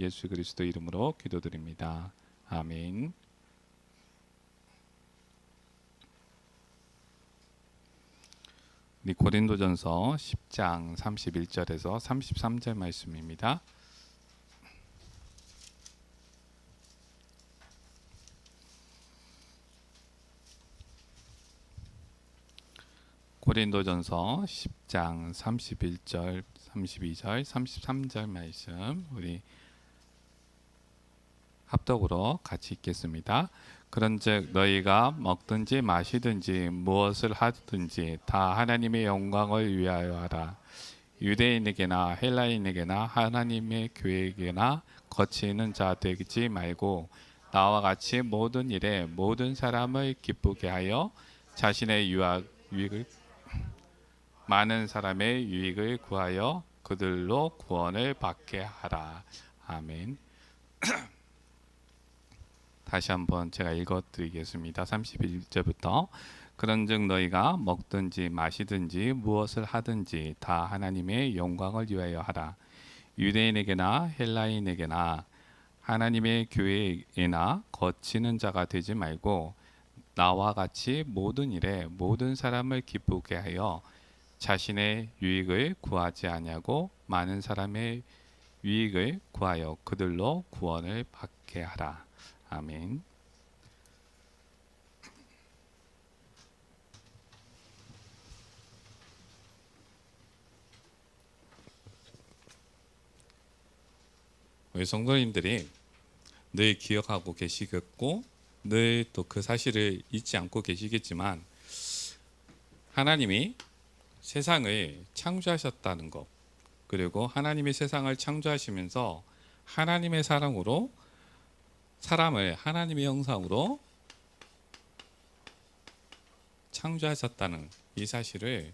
예수 그리스도 이름으로 기도드립니다. 아멘. 우리 고린도전서 10장 31절에서 33절 말씀입니다. 고린도전서 10장 31절, 32절, 33절 말씀 우리 합독으로 같이 읽겠습니다. 그런즉 너희가 먹든지 마시든지 무엇을 하든지 다 하나님의 영광을 위하여 하라. 유대인에게나 헬라인에게나 하나님의 교회에게나 거치는 자 되지 말고 나와 같이 모든 일에 모든 사람을 기쁘게 하여 자신의 유익을 많은 사람의 유익을 구하여 그들로 구원을 받게 하라. 아멘. 다시 한번 제가 읽어드리겠습니다. 31절부터 그런즉 너희가 먹든지 마시든지 무엇을 하든지 다 하나님의 영광을 위하여 하라. 유대인에게나 헬라인에게나 하나님의 교회에나 거치는 자가 되지 말고 나와 같이 모든 일에 모든 사람을 기쁘게 하여 자신의 유익을 구하지 아니하고 많은 사람의 유익을 구하여 그들로 구원을 받게 하라. 아멘. 우리 성도님들이 늘 기억하고 계시겠고 늘 또 그 사실을 잊지 않고 계시겠지만 하나님이 세상을 창조하셨다는 것, 그리고 하나님이 세상을 창조하시면서 하나님의 사랑으로 사람을 하나님의 형상으로 창조하셨다는 이 사실을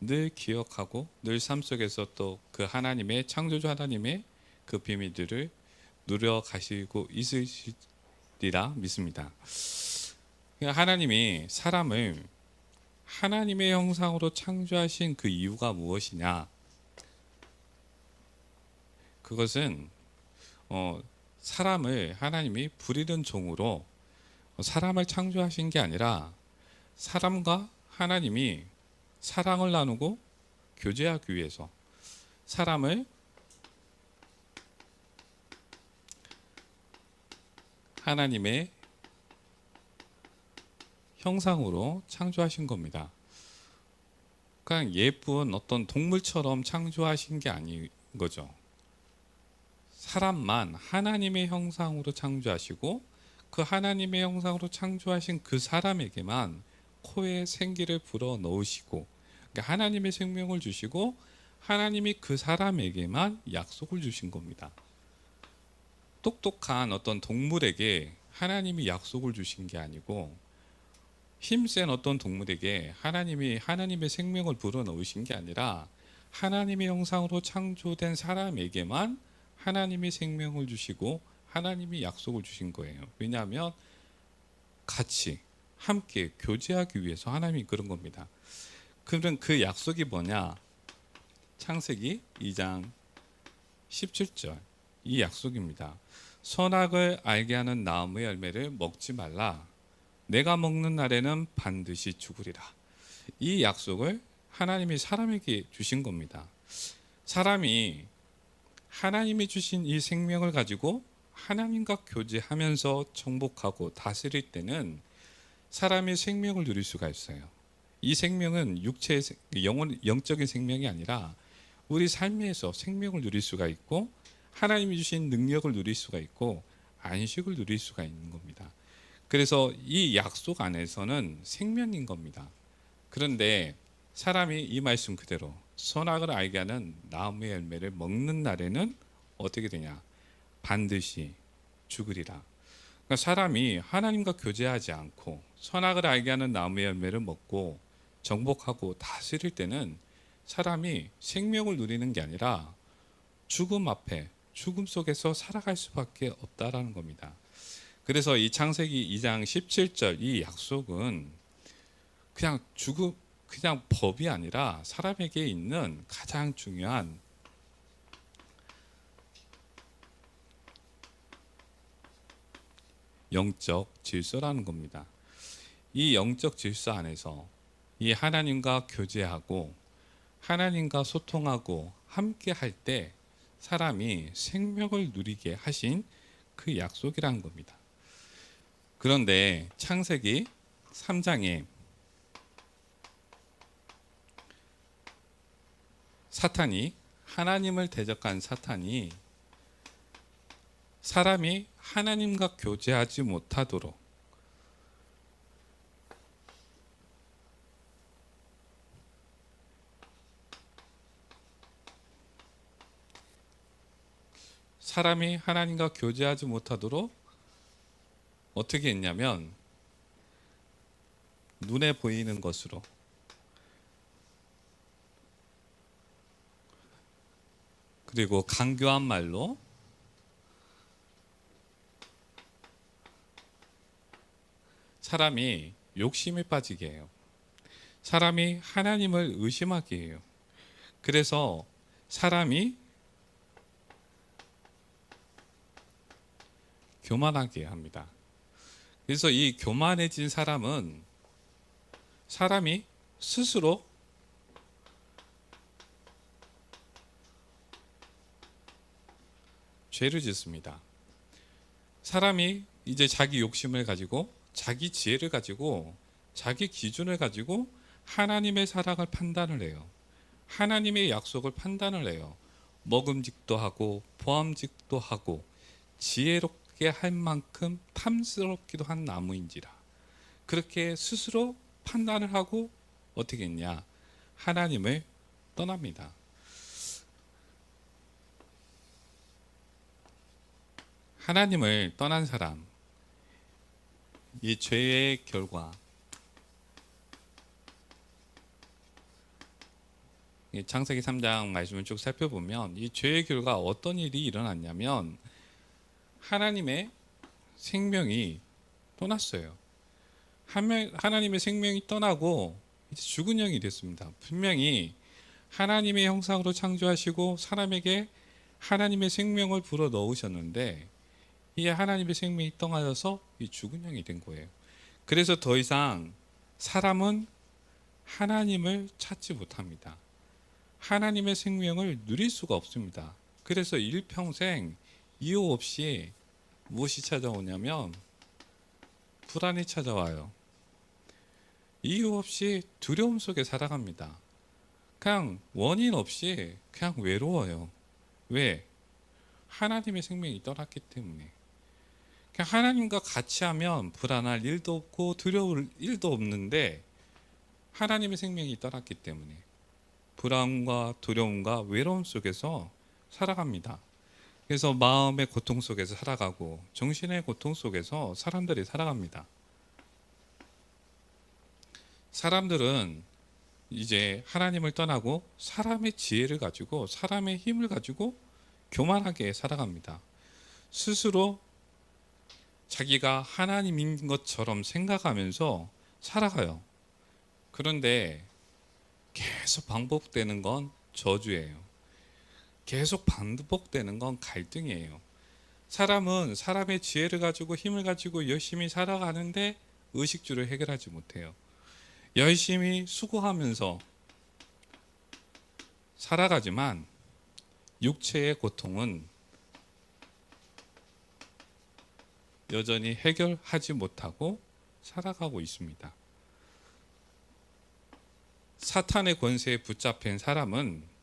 늘 기억하고 늘 삶 속에서 또 그 하나님의 창조주 하나님의 그 비밀들을 누려 가시고 있으리라 믿습니다. 하나님이 사람을 하나님의 형상으로 창조하신 그 이유가 무엇이냐? 그것은 사람을 하나님이 부리는 종으로 사람을 창조하신 게 아니라 사람과 하나님이 사랑을 나누고 교제하기 위해서 사람을 하나님의 형상으로 창조하신 겁니다. 그냥 예쁜 어떤 동물처럼 창조하신 게 아닌 거죠. 사람만 하나님의 형상으로 창조하시고 그 하나님의 형상으로 창조하신 그 사람에게만 코에 생기를 불어 넣으시고 그러니까 하나님의 생명을 주시고 하나님이 그 사람에게만 약속을 주신 겁니다. 똑똑한 어떤 동물에게 하나님이 약속을 주신 게 아니고 힘센 어떤 동물에게 하나님이 하나님의 생명을 불어 넣으신 게 아니라 하나님의 형상으로 창조된 사람에게만 하나님이 생명을 주시고 하나님이 약속을 주신 거예요. 왜냐하면 같이 함께 교제하기 위해서 하나님이 그런 겁니다. 그럼 그 약속이 뭐냐? 창세기 2장 17절 이 약속입니다. 선악을 알게 하는 나무의 열매를 먹지 말라. 내가 먹는 날에는 반드시 죽으리라. 이 약속을 하나님이 사람에게 주신 겁니다. 사람이 하나님이 주신 이 생명을 가지고 하나님과 교제하면서 정복하고 다스릴 때는 사람이 생명을 누릴 수가 있어요. 이 생명은 육체의 영적인 생명이 아니라 우리 삶에서 생명을 누릴 수가 있고 하나님이 주신 능력을 누릴 수가 있고 안식을 누릴 수가 있는 겁니다. 그래서 이 약속 안에서는 생명인 겁니다. 그런데 사람이 이 말씀 그대로 선악을 알게 하는 나무의 열매를 먹는 날에는 어떻게 되냐? 반드시 죽으리라. 그러니까 사람이 하나님과 교제하지 않고 선악을 알게 하는 나무의 열매를 먹고 정복하고 다스릴 때는 사람이 생명을 누리는 게 아니라 죽음 앞에 죽음 속에서 살아갈 수밖에 없다라는 겁니다. 그래서 이 창세기 2장 17절 이 약속은 그냥 법이 아니라 사람에게 있는 가장 중요한 영적 질서라는 겁니다. 이 영적 질서 안에서 이 하나님과 교제하고 하나님과 소통하고 함께 할 때 사람이 생명을 누리게 하신 그 약속이라는 겁니다. 그런데 창세기 3장에 사탄이, 하나님을 대적한 사탄이 사람이 하나님과 교제하지 못하도록 사람이 하나님과 교제하지 못하도록 어떻게 했냐면 눈에 보이는 것으로, 그리고 강교한 말로, 사람이 욕심에 빠지게 해요. 사람이 하나님을 의심하게 해요. 그래서 사람이 교만하게 합니다. 그래서 이 교만해진 사람은 사람이 스스로 죄를 짓습니다. 사람이 이제 자기 욕심을 가지고, 자기 지혜를 가지고, 자기 기준을 가지고 하나님의 사랑을 판단을 해요. 하나님의 약속을 판단을 해요. 먹음직도 하고 보암직도 하고 지혜롭게 할 만큼 탐스럽기도 한 나무인지라. 그렇게 스스로 판단을 하고 어떻게 했냐? 하나님을 떠납니다. 하나님을 떠난 사람, 이 죄의 결과, 창세기 3장 말씀을 쭉 살펴보면 이 죄의 결과 어떤 일이 일어났냐면 하나님의 생명이 떠났어요. 하나님의 생명이 떠나고 이제 죽은 영이 됐습니다. 분명히 하나님의 형상으로 창조하시고 사람에게 하나님의 생명을 불어 넣으셨는데 이 하나님의 생명이 떠나서 이 죽은 영이 된 거예요. 그래서 더 이상 사람은 하나님을 찾지 못합니다. 하나님의 생명을 누릴 수가 없습니다. 그래서 일평생 이유 없이 무엇이 찾아오냐면 불안이 찾아와요. 이유 없이 두려움 속에 살아갑니다. 그냥 원인 없이 그냥 외로워요. 왜? 하나님의 생명이 떠났기 때문에. 그냥 하나님과 같이 하면 불안할 일도 없고 두려울 일도 없는데 하나님의 생명이 떠났기 때문에 불안과 두려움과 외로움 속에서 살아갑니다. 그래서 마음의 고통 속에서 살아가고 정신의 고통 속에서 사람들이 살아갑니다. 사람들은 이제 하나님을 떠나고 사람의 지혜를 가지고 사람의 힘을 가지고 교만하게 살아갑니다. 스스로 자기가 하나님인 것처럼 생각하면서 살아가요. 그런데 계속 반복되는 건 저주예요. 계속 반복되는 건 갈등이에요. 사람은 사람의 지혜를 가지고 힘을 가지고 열심히 살아가는데 의식주를 해결하지 못해요. 열심히 수고하면서 살아가지만 육체의 고통은 여전히 해결하지 못하고 살아가고 있습니다. 사탄의 권세에 붙잡힌 사람은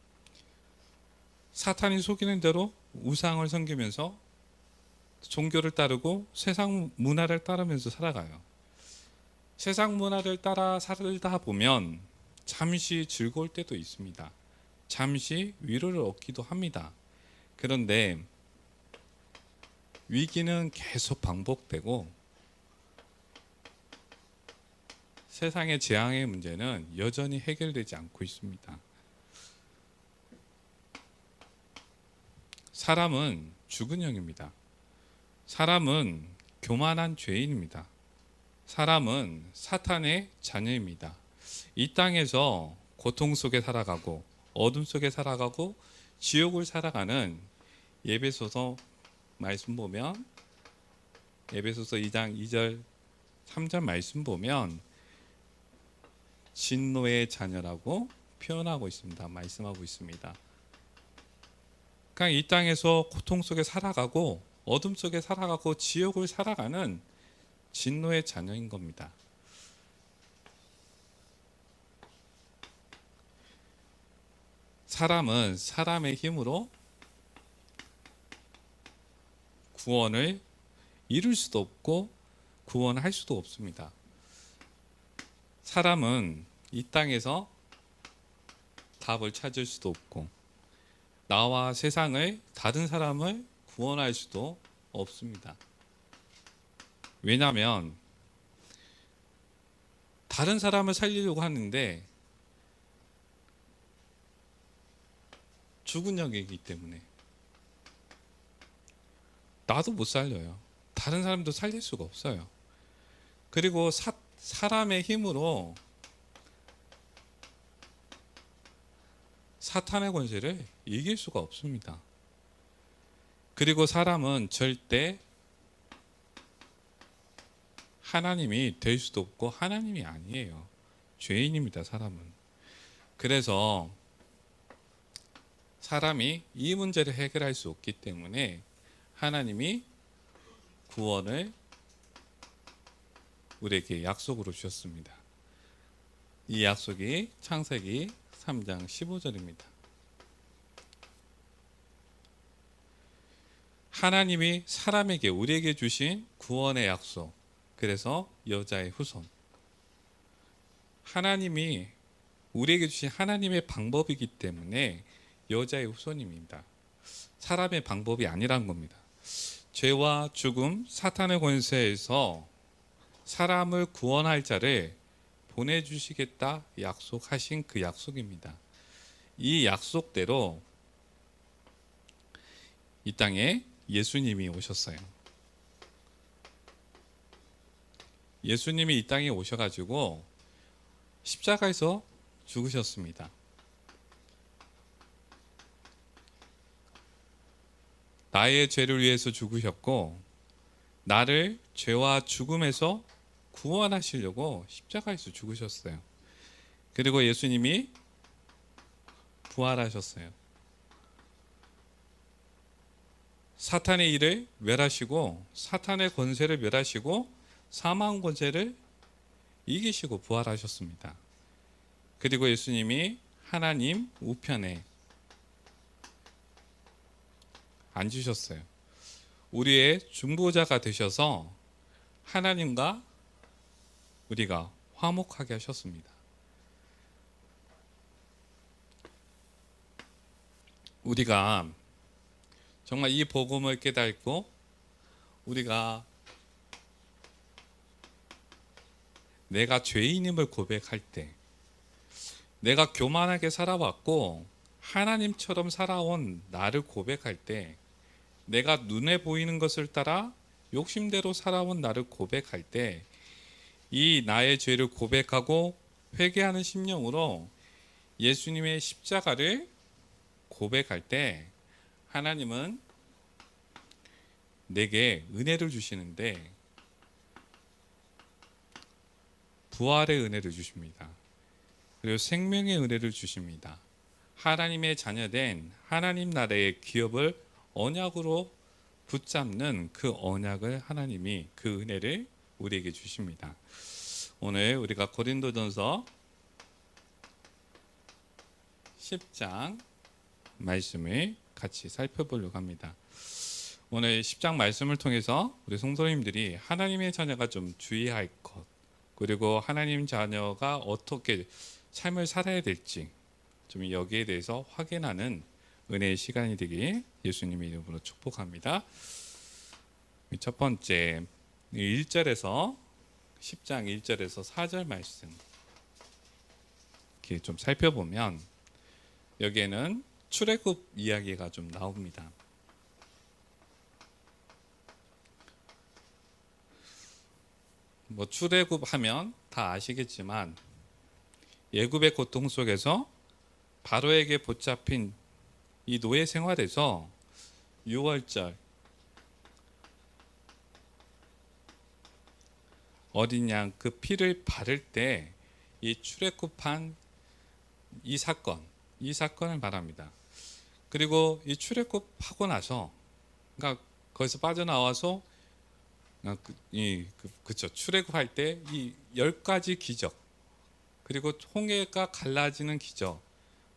사탄이 속이는 대로 우상을 섬기면서 종교를 따르고 세상 문화를 따르면서 살아가요. 세상 문화를 따라 살다 보면 잠시 즐거울 때도 있습니다. 잠시 위로를 얻기도 합니다. 그런데 위기는 계속 반복되고 세상의 재앙의 문제는 여전히 해결되지 않고 있습니다. 사람은 죽은 영입니다. 사람은 교만한 죄인입니다. 사람은 사탄의 자녀입니다. 이 땅에서 고통 속에 살아가고 어둠 속에 살아가고 지옥을 살아가는, 예배소서 말씀 보면 에베소서 2장 2절 3절 말씀 보면 진노의 자녀라고 표현하고 있습니다. 말씀하고 있습니다. 그냥 이 땅에서 고통 속에 살아가고 어둠 속에 살아가고 지옥을 살아가는 진노의 자녀인 겁니다. 사람은 사람의 힘으로 구원을 이룰 수도 없고 구원할 수도 없습니다. 사람은 이 땅에서 답을 찾을 수도 없고 나와 세상을 다른 사람을 구원할 수도 없습니다. 왜냐하면 다른 사람을 살리려고 하는데 죽은 영이기 때문에 나도 못 살려요. 다른 사람도 살릴 수가 없어요. 그리고 사람의 힘으로 사탄의 권세를 이길 수가 없습니다. 그리고 사람은 절대 하나님이 될 수도 없고 하나님이 아니에요. 죄인입니다, 사람은. 그래서 사람이 이 문제를 해결할 수 없기 때문에 하나님이 구원을 우리에게 약속으로 주셨습니다. 이 약속이 창세기 3장 15절입니다. 하나님이 사람에게 우리에게 주신 구원의 약속. 그래서 여자의 후손. 하나님이 우리에게 주신 하나님의 방법이기 때문에 여자의 후손입니다. 사람의 방법이 아니란 겁니다. 죄와 죽음, 사탄의 권세에서 사람을 구원할 자를 보내주시겠다 약속하신 그 약속입니다. 이 약속대로 이 땅에 예수님이 오셨어요. 예수님이 이 땅에 오셔가지고 십자가에서 죽으셨습니다. 나의 죄를 위해서 죽으셨고 나를 죄와 죽음에서 구원하시려고 십자가에서 죽으셨어요. 그리고 예수님이 부활하셨어요. 사탄의 일을 멸하시고 사탄의 권세를 멸하시고 사망 권세를 이기시고 부활하셨습니다. 그리고 예수님이 하나님 우편에 앉으셨어요. 우리의 중보자가 되셔서 하나님과 우리가 화목하게 하셨습니다. 우리가 정말 이 복음을 깨닫고 우리가 내가 죄인임을 고백할 때, 내가 교만하게 살아왔고 하나님처럼 살아온 나를 고백할 때, 내가 눈에 보이는 것을 따라 욕심대로 살아온 나를 고백할 때, 이 나의 죄를 고백하고 회개하는 심령으로 예수님의 십자가를 고백할 때 하나님은 내게 은혜를 주시는데 부활의 은혜를 주십니다. 그리고 생명의 은혜를 주십니다. 하나님의 자녀된 하나님 나라의 기업을 언약으로 붙잡는 그 언약을 하나님이 그 은혜를 우리에게 주십니다. 오늘 우리가 고린도전서 10장 말씀을 같이 살펴보려고 합니다. 오늘 10장 말씀을 통해서 우리 성도님들이 하나님의 자녀가 좀 주의할 것, 그리고 하나님 자녀가 어떻게 삶을 살아야 될지 좀 여기에 대해서 확인하는 은혜의 시간이 되길 예수님의 이름으로 축복합니다. 첫 번째 1절에서 10장 1절에서 4절 말씀 이렇게 좀 살펴보면 여기에는 출애굽 이야기가 좀 나옵니다. 뭐 출애굽하면 다 아시겠지만 애굽의 고통 속에서 바로에게 붙잡힌 이 노예 생활에서 6월절 어린 양 그 피를 바를 때 이 출애굽한 이 사건을 말합니다. 그리고 이 출애굽하고 나서, 그러니까 거기서 빠져나와서 그쵸, 출애굽할 때 이 10가지 기적, 그리고 홍해가 갈라지는 기적,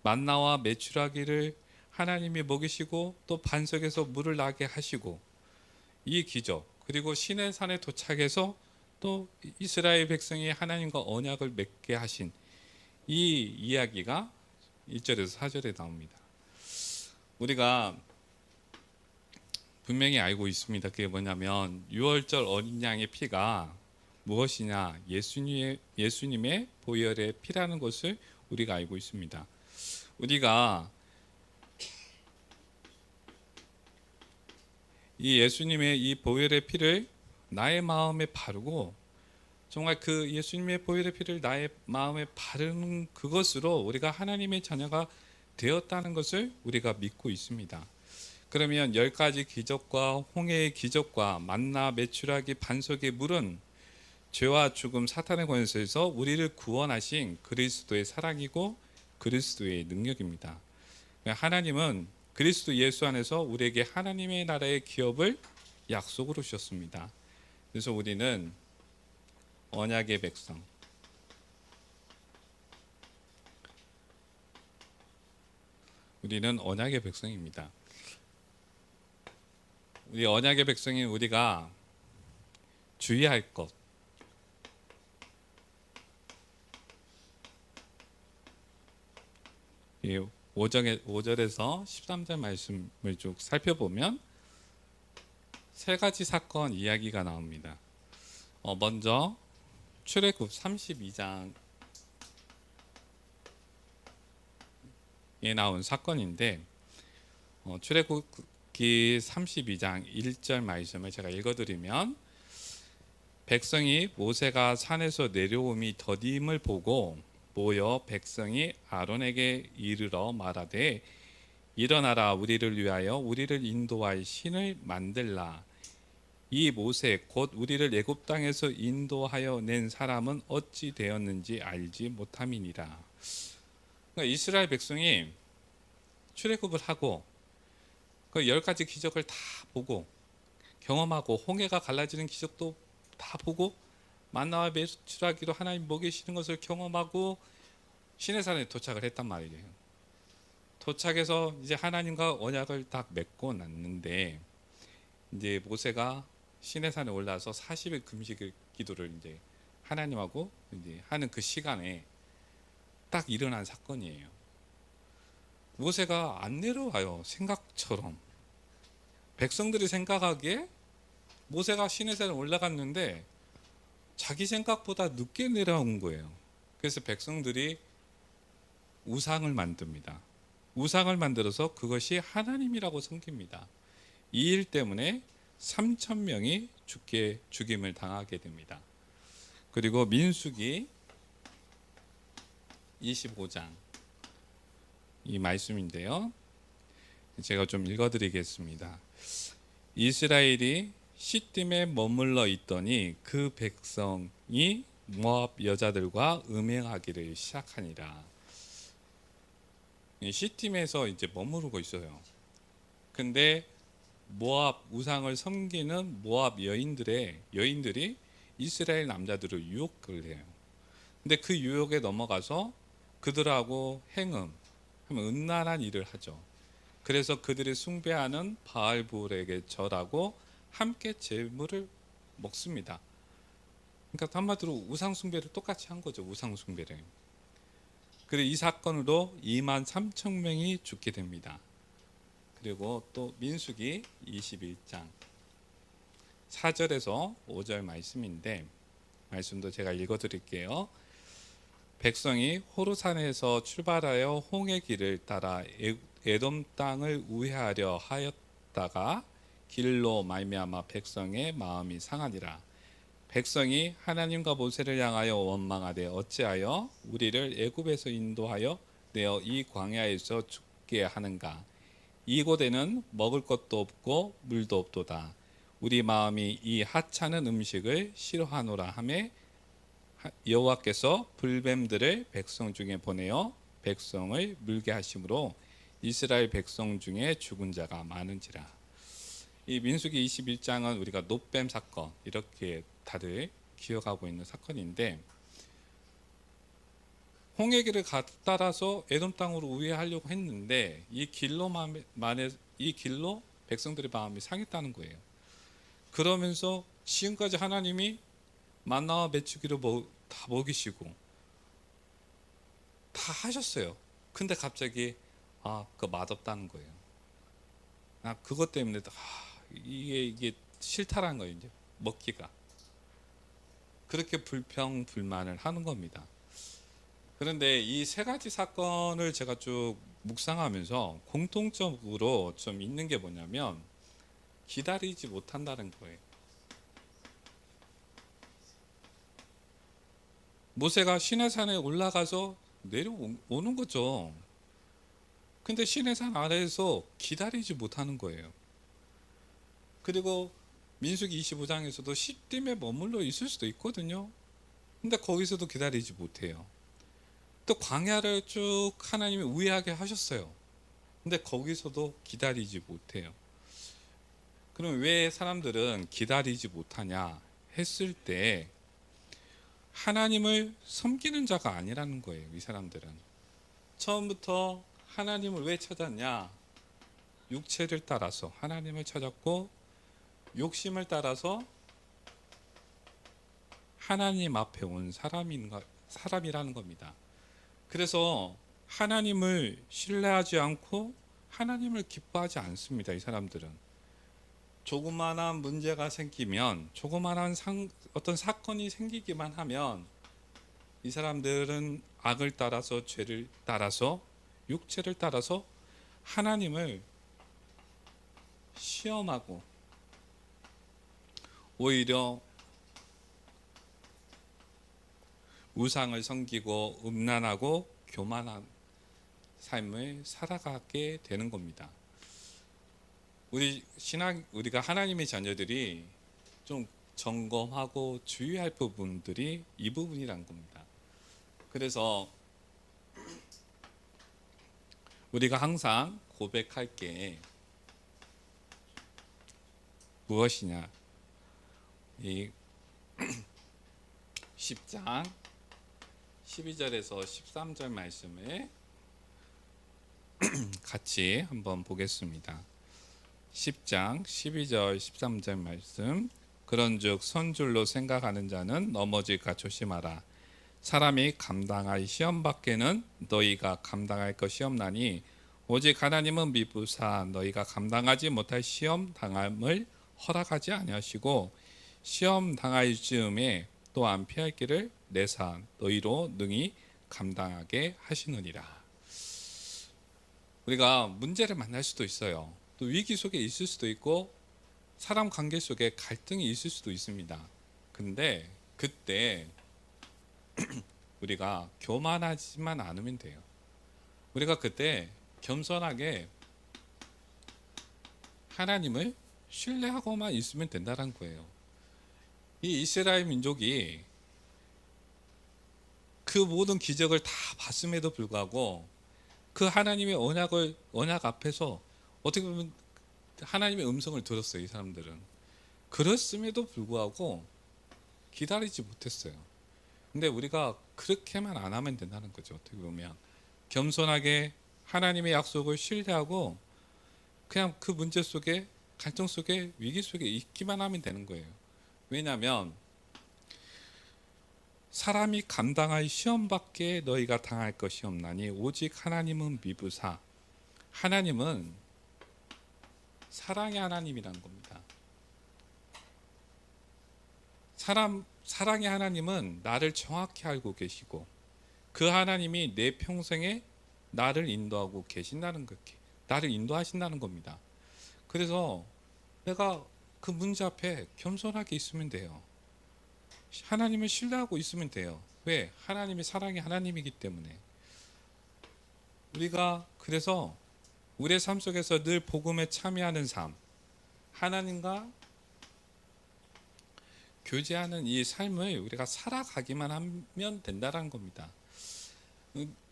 만나와 메추라기를 하나님이 먹이시고 또 반석에서 물을 나게 하시고 이 기적, 그리고 시내산에 도착해서 또 이스라엘 백성이 하나님과 언약을 맺게 하신 이 이야기가 1절에서 4절에 나옵니다. 우리가 분명히 알고 있습니다. 그게 뭐냐면 유월절 어린 양의 피가 무엇이냐, 예수님의 보혈의 피라는 것을 우리가 알고 있습니다. 우리가 이 예수님의 이 보혈의 피를 나의 마음에 바르고, 정말 그 예수님의 보혈의 피를 나의 마음에 바르는 그것으로 우리가 하나님의 자녀가 되었다는 것을 우리가 믿고 있습니다. 그러면 10가지 기적과 홍해의 기적과 만나 메추라기 반석의 물은 죄와 죽음 사탄의 권세에서 우리를 구원하신 그리스도의 사랑이고 그리스도의 능력입니다. 하나님은 그리스도 예수 안에서 우리에게 하나님의 나라의 기업을 약속으로 주셨습니다. 그래서 우리는 언약의 백성, 우리는 언약의 백성입니다. 우리 언약의 백성인 우리가 주의할 것, 5절에서 13절 말씀을 쭉 살펴보면 세 가지 사건 이야기가 나옵니다. 먼저 출애굽 32장에 나온 사건인데, 출애굽기 32장 1절 말씀을 제가 읽어드리면, 백성이 모세가 산에서 내려옴이 더디임을 보고 모여 백성이 아론에게 이르러 말하되, 일어나라, 우리를 위하여 우리를 인도할 신을 만들라. 이 모세 곧 우리를 애굽 땅에서 인도하여 낸 사람은 어찌 되었는지 알지 못함이니라. 그러니까 이스라엘 백성이 출애굽을 하고 그 10가지 기적을 다 보고 경험하고, 홍해가 갈라지는 기적도 다 보고, 만나와 메추라기로 하나님 먹이시는 것을 경험하고 시내산에 도착을 했단 말이에요. 도착해서 이제 하나님과 언약을 딱 맺고 났는데, 이제 모세가 시내산에 올라서 40일 금식 기도를 이제 하나님하고 이제 하는 그 시간에 딱 일어난 사건이에요. 모세가 안 내려와요. 생각처럼. 백성들이 생각하기에 모세가 시내산에 올라갔는데 자기 생각보다 늦게 내려온 거예요. 그래서 백성들이 우상을 만듭니다. 우상을 만들어서 그것이 하나님이라고 섬깁니다. 이 일 때문에 3,000명이 죽임을 당하게 됩니다. 그리고 민수기 25장 이 말씀인데요, 제가 좀 읽어드리겠습니다. 이스라엘이 시딤에 머물러 있더니 그 백성이 모압 여자들과 음행하기를 시작하니라. 시딤에서 이제 머무르고 있어요. 근데 모압 우상을 섬기는 모압 여인들이 이스라엘 남자들을 유혹을 해요. 근데 그 유혹에 넘어가서 그들하고 음란한 일을 하죠. 그래서 그들이 숭배하는 바알볼에게 절하고 함께 제물을 먹습니다. 그러니까 한마디로 우상 숭배를 똑같이 한 거죠. 우상 숭배를. 그리고 이 사건으로 23,000명이 죽게 됩니다. 그리고 또 민수기 21장 4절에서 5절 말씀인데, 말씀도 제가 읽어드릴게요. 백성이 호르산에서 출발하여 홍해 길을 따라 에돔 땅을 우회하려 하였다가 길로 말미암아 백성의 마음이 상하니라. 백성이 하나님과 모세를 향하여 원망하되 어찌하여 우리를 애굽에서 인도하여 내어 이 광야에서 죽게 하는가. 이곳에는 먹을 것도 없고 물도 없도다. 우리 마음이 이 하찮은 음식을 싫어하노라 하매 여호와께서 불뱀들을 백성 중에 보내어 백성을 물게 하심으로 이스라엘 백성 중에 죽은 자가 많은지라. 이 민수기 21장은 우리가 놋뱀 사건 이렇게 다들 기억하고 있는 사건인데, 홍해길을 따라서 에돔 땅으로 우회하려고 했는데 이 길로 백성들의 마음이 상했다는 거예요. 그러면서 지금까지 하나님이 만나와 메추기를 다 먹이시고 다 하셨어요. 근데 갑자기 그거 맛없다는 거예요. 그것 때문에 이게 싫다라는 거예요. 이제 먹기가. 그렇게 불평불만을 하는 겁니다. 그런데 이 세 가지 사건을 제가 쭉 묵상하면서 공통적으로 좀 있는 게 뭐냐면 기다리지 못한다는 거예요. 모세가 시내산에 올라가서 내려오는 거죠. 근데 시내산 아래에서 기다리지 못하는 거예요. 그리고 민수기 25장에서도 10딤에 머물러 있을 수도 있거든요. 근데 거기서도 기다리지 못해요. 또 광야를 쭉 하나님이 우회하게 하셨어요. 근데 거기서도 기다리지 못해요. 그럼 왜 사람들은 기다리지 못하냐 했을 때 하나님을 섬기는 자가 아니라는 거예요. 이 사람들은 처음부터 하나님을 왜 찾았냐? 육체를 따라서 하나님을 찾았고, 욕심을 따라서 하나님 앞에 온 사람이라는 겁니다. 그래서 하나님을 신뢰하지 않고 하나님을 기뻐하지 않습니다. 이 사람들은 조그마한 문제가 생기면, 조그마한 어떤 사건이 생기기만 하면 이 사람들은 악을 따라서, 죄를 따라서, 육체를 따라서 하나님을 시험하고 오히려 우상을 섬기고 음란하고 교만한 삶을 살아가게 되는 겁니다. 우리가 하나님의 자녀들이 좀 점검하고 주의할 부분들이 이 부분이란 겁니다. 그래서 우리가 항상 고백할 게 무엇이냐? 이 10장 12절에서 13절 말씀을 같이 한번 보겠습니다. 10장 12절 13절 말씀. 그런즉 선줄로 생각하는 자는 넘어질까 조심하라. 사람이 감당할 시험 밖에는 너희가 감당할 것이 없나니 오직 하나님은 미부사 너희가 감당하지 못할 시험 당함을 허락하지 아니하시고 시험 당할 즈음에 또한 피할 길을 내사 너희로 능히 감당하게 하시느니라. 우리가 문제를 만날 수도 있어요. 또 위기 속에 있을 수도 있고 사람 관계 속에 갈등이 있을 수도 있습니다. 근데 그때 우리가 교만하지만 않으면 돼요. 우리가 그때 겸손하게 하나님을 신뢰하고만 있으면 된다는 거예요. 이 이스라엘 민족이 그 모든 기적을 다 봤음에도 불구하고 그 하나님의 언약 앞에서 어떻게 보면 하나님의 음성을 들었어요. 이 사람들은. 그랬음에도 불구하고 기다리지 못했어요. 근데 우리가 그렇게만 안 하면 된다는 거죠. 어떻게 보면 겸손하게 하나님의 약속을 신뢰하고 그냥 그 문제 속에, 갈등 속에, 위기 속에 있기만 하면 되는 거예요. 왜냐하면 사람이 감당할 시험밖에 너희가 당할 것이 없나니 오직 하나님은 미부사. 하나님은 사랑의 하나님이라는 겁니다. 사랑의 하나님은 나를 정확히 알고 계시고 그 하나님이 내 평생에 나를 인도하고 계신다는 것, 나를 인도하신다는 겁니다. 그래서 내가 그 문제 앞에 겸손하게 있으면 돼요. 하나님을 신뢰하고 있으면 돼요. 왜? 하나님이 사랑의 하나님이기 때문에. 우리가 그래서 우리의 삶 속에서 늘 복음에 참여하는 삶, 하나님과 교제하는 이 삶을 우리가 살아가기만 하면 된다는 겁니다.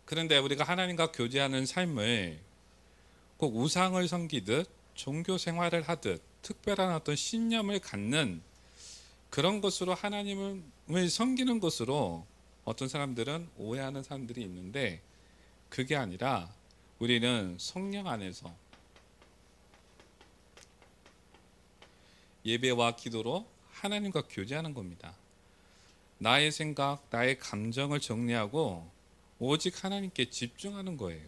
그런데 우리가 하나님과 교제하는 삶을 꼭 우상을 섬기듯 종교 생활을 하듯 특별한 어떤 신념을 갖는 그런 것으로 하나님을 섬기는 것으로 어떤 사람들은 오해하는 사람들이 있는데, 그게 아니라 우리는 성령 안에서 예배와 기도로 하나님과 교제하는 겁니다. 나의 생각, 나의 감정을 정리하고 오직 하나님께 집중하는 거예요.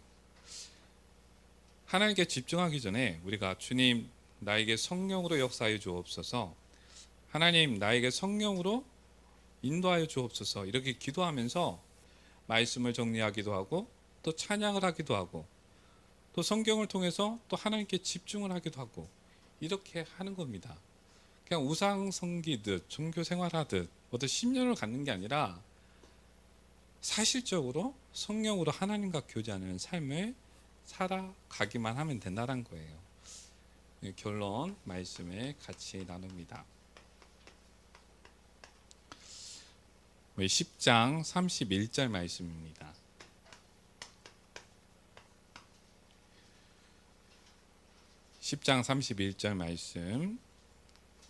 하나님께 집중하기 전에 우리가 주님 나에게 성령으로 역사하여 주옵소서, 하나님 나에게 성령으로 인도하여 주옵소서, 이렇게 기도하면서 말씀을 정리하기도 하고 또 찬양을 하기도 하고 또 성경을 통해서 또 하나님께 집중을 하기도 하고 이렇게 하는 겁니다. 그냥 우상 섬기듯 종교 생활하듯 어떤 신념을 갖는 게 아니라 사실적으로 성령으로 하나님과 교제하는 삶을 살아가기만 하면 된다는 거예요. 결론 말씀을 같이 나눕니다. 10장 31절 말씀입니다. 10장 31절 말씀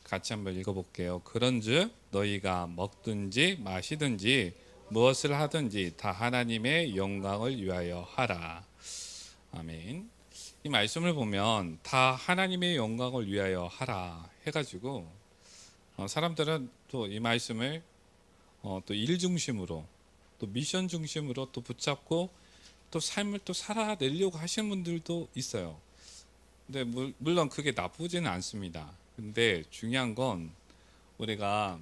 같이 한번 읽어볼게요. 그런즉 너희가 먹든지 마시든지 무엇을 하든지 다 하나님의 영광을 위하여 하라. 아멘. 이 말씀을 보면 다 하나님의 영광을 위하여 하라 해가지고 사람들은 또 이 말씀을 또 일 중심으로 또 미션 중심으로 또 붙잡고 또 삶을 또 살아내려고 하시는 분들도 있어요. 근데 물론 그게 나쁘지는 않습니다. 근데 중요한 건 우리가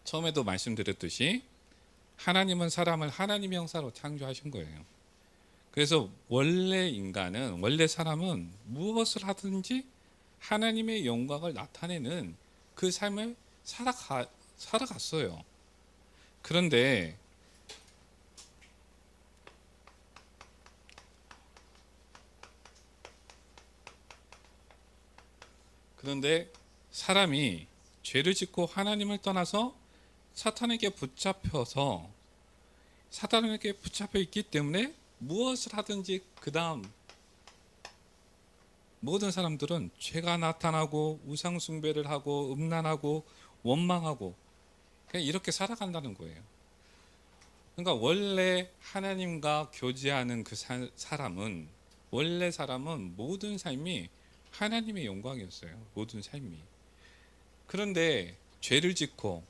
처음에도 말씀드렸듯이 하나님은 사람을 하나님의 형상으로 창조하신 거예요. 그래서 원래 인간은, 원래 사람은 무엇을 하든지 하나님의 영광을 나타내는 그 삶을 살아갔어요. 그런데 사람이 죄를 짓고 하나님을 떠나서 사탄에게 붙잡혀 있기 때문에 무엇을 하든지 그 다음 모든 사람들은 죄가 나타나고 우상 숭배를 하고 음란하고 원망하고 그냥 이렇게 살아간다는 거예요. 그러니까 원래 하나님과 교제하는 그 사람은, 원래 사람은 모든 삶이 하나님의 영광이었어요. 모든 삶이. 그런데 죄를 짓고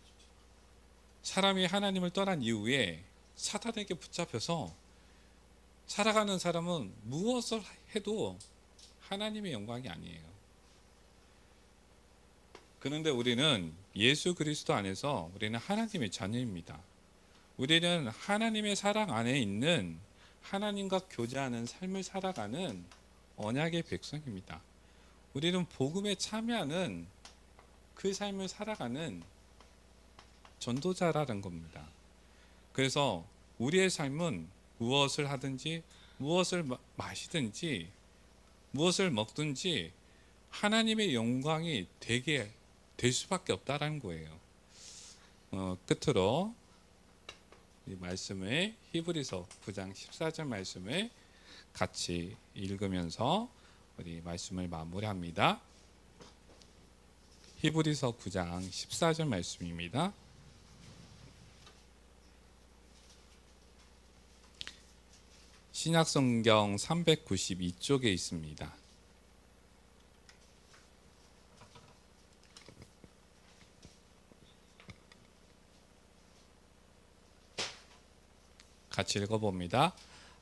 사람이 하나님을 떠난 이후에 사탄에게 붙잡혀서 살아가는 사람은 무엇을 해도 하나님의 영광이 아니에요. 그런데 우리는 예수 그리스도 안에서 우리는 하나님의 자녀입니다. 우리는 하나님의 사랑 안에 있는 하나님과 교제하는 삶을 살아가는 언약의 백성입니다. 우리는 복음에 참여하는 그 삶을 살아가는 전도자라는 겁니다. 그래서 우리의 삶은 무엇을 하든지 무엇을 마시든지 무엇을 먹든지 하나님의 영광이 되게 될 수밖에 없다라는 거예요. 끝으로 이 말씀을 히브리서 9장 14절 말씀을 같이 읽으면서 우리 말씀을 마무리합니다. 히브리서 9장 14절 말씀입니다. 신약성경 392쪽에 있습니다. 같이 읽어봅니다.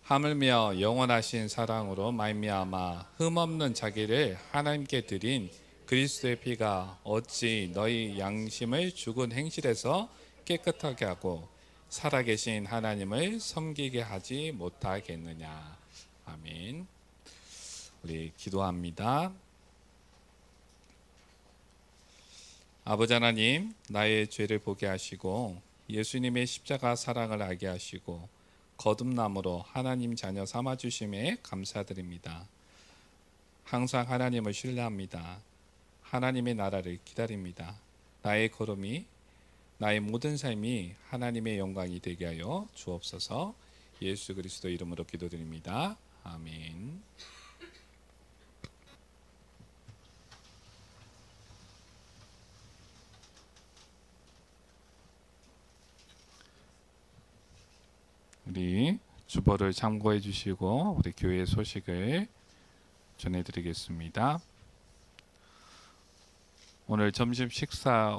하물며 영원하신 사랑으로 말미암아 흠없는 자기를 하나님께 드린 그리스도의 피가 어찌 너희 양심을 죽은 행실에서 깨끗하게 하고 살아계신 하나님을 섬기게 하지 못하겠느냐. 아멘. 우리 기도합니다. 아버지 하나님, 나의 죄를 보게 하시고 예수님의 십자가 사랑을 알게 하시고 거듭남으로 하나님 자녀 삼아주심에 감사드립니다. 항상 하나님을 신뢰합니다. 하나님의 나라를 기다립니다. 나의 걸음이 나의 모든 삶이 하나님의 영광이 되게 하여 주옵소서. 예수 그리스도 이름으로 기도드립니다. 아멘. 우리 주보를 참고해 주시고 우리 교회 소식을 전해드리겠습니다. 오늘 점심 식사